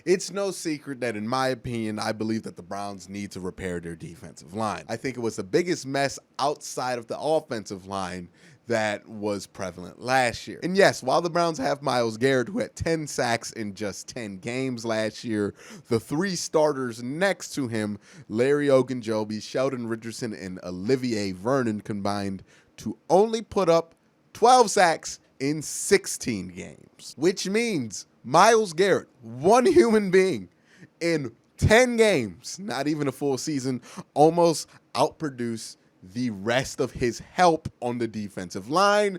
It's no secret that, in my opinion, I believe that the Browns need to repair their defensive line. I think it was the biggest mess outside of the offensive line that was prevalent last year. And yes, while the Browns have Myles Garrett, who had 10 sacks in just 10 games last year, the three starters next to him, Larry Ogunjobi, Sheldon Richardson, and Olivier Vernon, combined to only put up 12 sacks in 16 games, which means Myles Garrett, one human being, in 10 games, not even a full season, almost outproduced the rest of his help on the defensive line.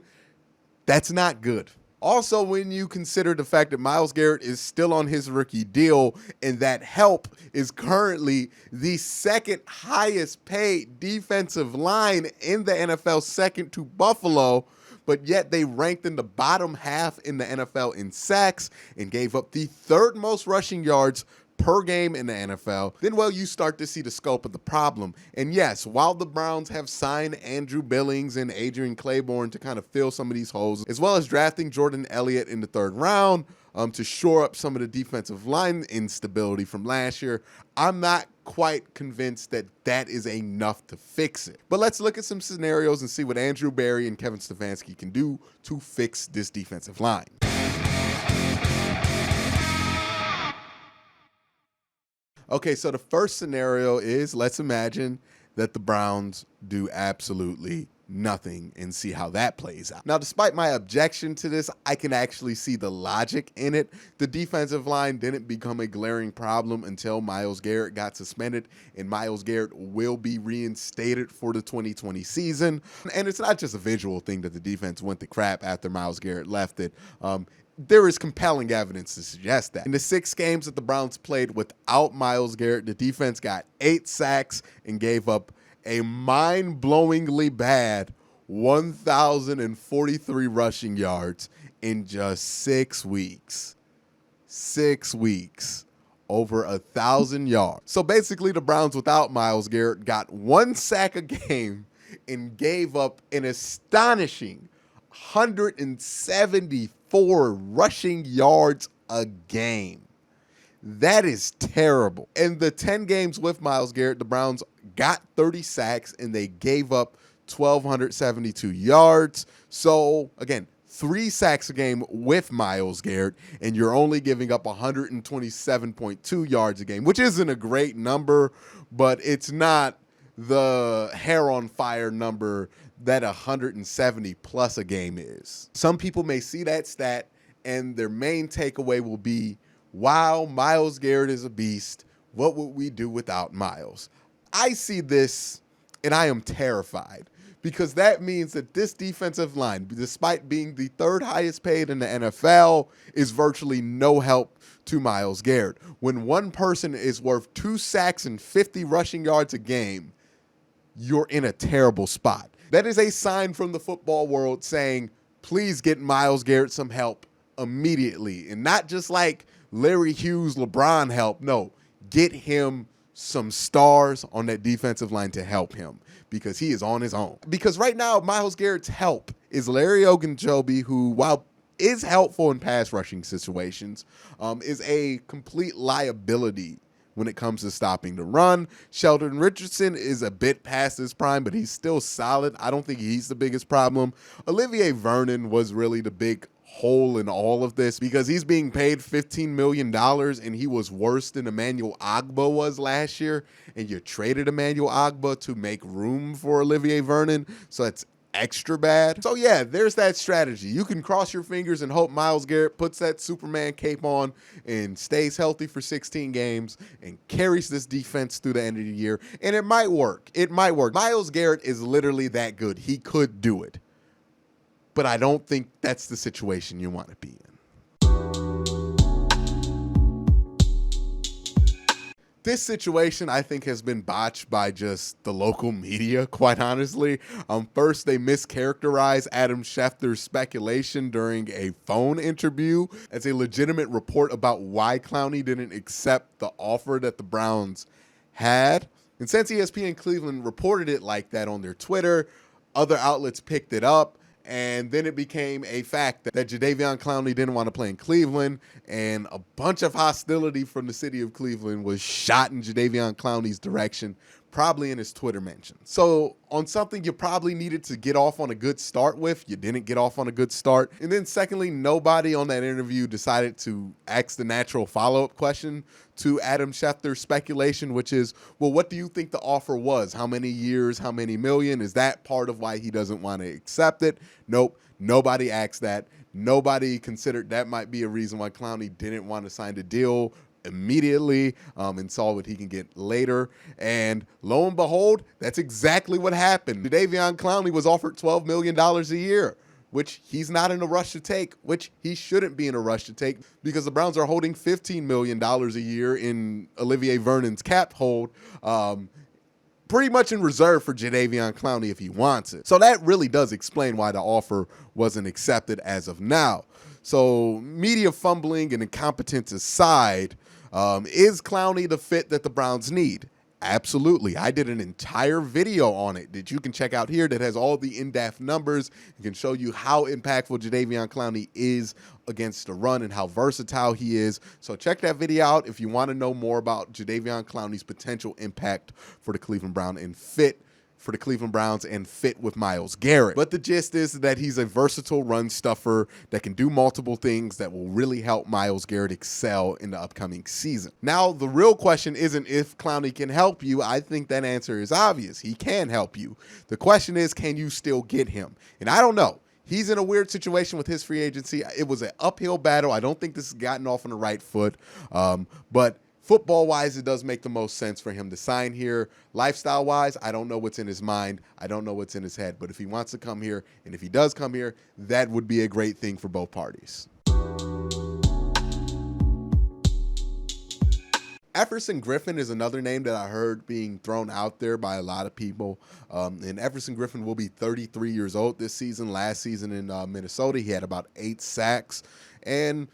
That's not good. Also, when you consider the fact that Myles Garrett is still on his rookie deal and that help is currently the second highest paid defensive line in the NFL, second to Buffalo, but yet they ranked in the bottom half in the NFL in sacks and gave up the third most rushing yards per game in the NFL, then, well, you start to see the scope of the problem. And yes, while the Browns have signed Andrew Billings and Adrian Claiborne to kind of fill some of these holes, as well as drafting Jordan Elliott in the third round to shore up some of the defensive line instability from last year, I'm not quite convinced that that is enough to fix it. But let's look at some scenarios and see what Andrew Berry and Kevin Stefanski can do to fix this defensive line. Okay, so the first scenario is, let's imagine that the Browns do absolutely nothing and see how that plays out. Now, despite my objection to this, I can actually see the logic in it. The defensive line didn't become a glaring problem until Myles Garrett got suspended, and Myles Garrett will be reinstated for the 2020 season. And it's not just a visual thing that the defense went to crap after Myles Garrett left it. There is compelling evidence to suggest that. In the 6 games that the Browns played without Myles Garrett, the defense got 8 sacks and gave up a mind-blowingly bad 1,043 rushing yards in just 6 weeks. 6 weeks. Over 1,000 yards. So basically, the Browns without Myles Garrett got 1 sack a game and gave up an astonishing 174 rushing yards a game. That is terrible. In the 10 games with Myles Garrett, the Browns got 30 sacks and they gave up 1,272 yards. So, again, 3 sacks a game with Myles Garrett, and you're only giving up 127.2 yards a game, which isn't a great number, but it's not the hair on fire number that 170 plus a game is. Some people may see that stat and their main takeaway will be, wow, Myles Garrett is a beast. What would we do without Myles? I see this and I am terrified, because that means that this defensive line, despite being the third highest paid in the NFL, is virtually no help to Myles Garrett. When one person is worth 2 sacks and 50 rushing yards a game, you're in a terrible spot. That is a sign from the football world saying, please get Myles Garrett some help immediately. And not just like Larry Hughes, LeBron help. No, get him some stars on that defensive line to help him, because he is on his own. Because right now, Myles Garrett's help is Larry Ogunjobi, who, while is helpful in pass rushing situations, is a complete liability when it comes to stopping the run. Sheldon Richardson is a bit past his prime, but he's still solid. I don't think he's the biggest problem. Olivier Vernon was really the big hole in all of this, because he's being paid $15 million and he was worse than Emmanuel Ogbah was last year, and you traded Emmanuel Ogbah to make room for Olivier Vernon, so it's extra bad. So yeah, there's that strategy. You can cross your fingers and hope Myles Garrett puts that Superman cape on and stays healthy for 16 games and carries this defense through the end of the year, and it might work. It might work. Myles Garrett is literally that good. He could do it. But I don't think that's the situation you want to be in. This situation, I think, has been botched by just the local media, quite honestly. First, they mischaracterized Adam Schefter's speculation during a phone interview as a legitimate report about why Clowney didn't accept the offer that the Browns had. And since ESPN Cleveland reported it like that on their Twitter, other outlets picked it up, And then it became a fact that Jadeveon Clowney didn't want to play in Cleveland, and a bunch of hostility from the city of Cleveland was shot in Jadeveon Clowney's direction, probably in his Twitter mentions. So on something you probably needed to get off on a good start with, you didn't get off on a good start. And then secondly, nobody on that interview decided to ask the natural follow-up question to Adam Schefter's speculation, which is, well, what do you think the offer was? How many years? How many million? Is that part of why he doesn't want to accept it? Nope. Nobody asked that. Nobody considered that might be a reason why Clowney didn't want to sign the deal immediately and saw what he can get later. And lo and behold, that's exactly what happened. Jadeveon Clowney was offered $12 million a year, which he's not in a rush to take, which he shouldn't be in a rush to take, because the Browns are holding $15 million a year in Olivier Vernon's cap hold, pretty much in reserve for Jadeveon Clowney if he wants it. So that really does explain why the offer wasn't accepted as of now. So media fumbling and incompetence aside, is Clowney the fit that the Browns need? Absolutely. I did an entire video on it that you can check out here that has all the in-depth numbers. It can show you how impactful Jadeveon Clowney is against the run and how versatile he is. So check that video out if you want to know more about Jadeveon Clowney's potential impact for the Cleveland Browns and fit for the Cleveland Browns and fit with Myles Garrett. But the gist is that he's a versatile run stuffer that can do multiple things that will really help Myles Garrett excel in the upcoming season. Now, the real question isn't if Clowney can help you. I think that answer is obvious. He can help you. The question is, can you still get him? And I don't know. He's in a weird situation with his free agency. It was an uphill battle. I don't think this has gotten off on the right foot. But football-wise, it does make the most sense for him to sign here. Lifestyle-wise, I don't know what's in his mind. I don't know what's in his head. But if he wants to come here, and if he does come here, that would be a great thing for both parties. Everson Griffin is another name that I heard being thrown out there by a lot of people. And Everson Griffin will be 33 years old this season. Last season in Minnesota, he had about 8 sacks. And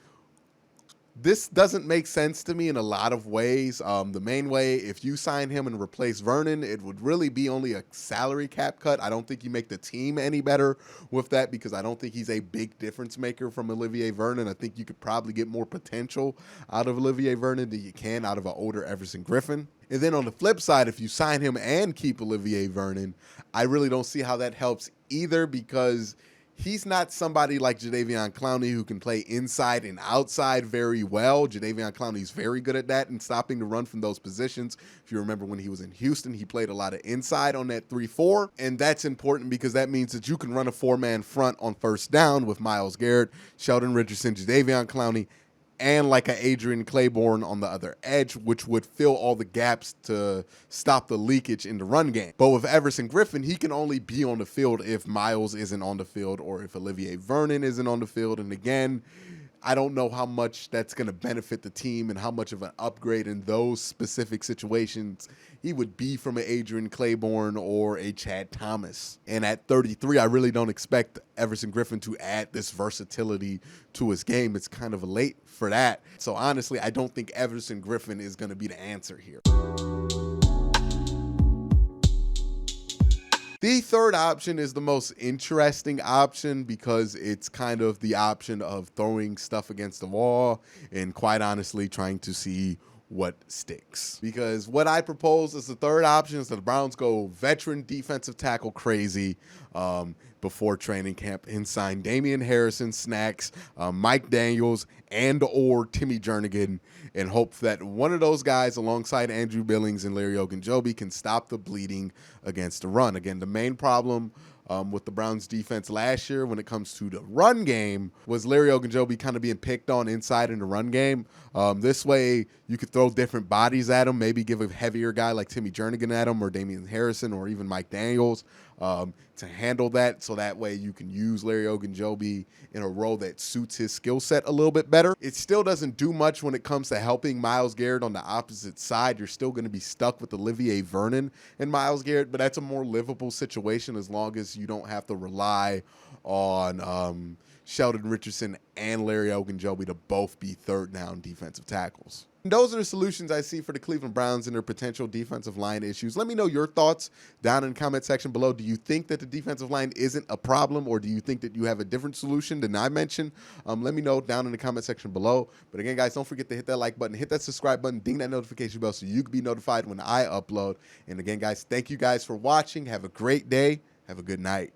this doesn't make sense to me in a lot of ways. The main way, if you sign him and replace Vernon, it would really be only a salary cap cut. I don't think you make the team any better with that, because I don't think he's a big difference maker from Olivier Vernon. I think you could probably get more potential out of Olivier Vernon than you can out of an older Everson Griffin. And then on the flip side, if you sign him and keep Olivier Vernon, I really don't see how that helps either, because he's not somebody like Jadeveon Clowney who can play inside and outside very well. Jadeveon Clowney's very good at that and stopping the run from those positions. If you remember when he was in Houston, he played a lot of inside on that 3-4, and that's important because that means that you can run a 4-man front on first down with Myles Garrett, Sheldon Richardson, Jadeveon Clowney, and like an Adrian Claiborne on the other edge, which would fill all the gaps to stop the leakage in the run game. But with Everson Griffin, he can only be on the field if Myles isn't on the field or if Olivier Vernon isn't on the field. And again, I don't know how much that's going to benefit the team and how much of an upgrade in those specific situations he would be from an Adrian Claiborne or a Chad Thomas. And at 33, I really don't expect Everson Griffin to add this versatility to his game. It's kind of late for that. So honestly, I don't think Everson Griffin is going to be the answer here. The third option is the most interesting option because it's kind of the option of throwing stuff against the wall and quite honestly trying to see what sticks. Because what I propose as the third option is that the Browns go veteran defensive tackle crazy before training camp and sign Damian Harrison, Snacks, Mike Daniels, and or Timmy Jernigan, and hope that one of those guys alongside Andrew Billings and Larry Ogunjobi can stop the bleeding against the run. Again, the main problem with the Browns defense last year when it comes to the run game was Larry Ogunjobi kind of being picked on inside in the run game. This way you could throw different bodies at him, maybe give a heavier guy like Timmy Jernigan at him or Damian Harrison or even Mike Daniels to handle that, so that way you can use Larry Ogunjobi in a role that suits his skill set a little bit better. It still doesn't do much when it comes to helping Myles Garrett on the opposite side. You're still going to be stuck with Olivier Vernon and Myles Garrett, but that's a more livable situation as long as you don't have to rely on Sheldon Richardson and Larry Ogunjobi to both be third down defensive tackles. Those are the solutions I see for the Cleveland Browns and their potential defensive line issues. Let me know your thoughts down in the comment section below. Do you think that the defensive line isn't a problem, or do you think that you have a different solution than I mentioned? Let me know down in the comment section below. But again, guys, don't forget to hit that like button, hit that subscribe button, ding that notification bell so you can be notified when I upload. And again, guys, thank you guys for watching. Have a great day. Have a good night.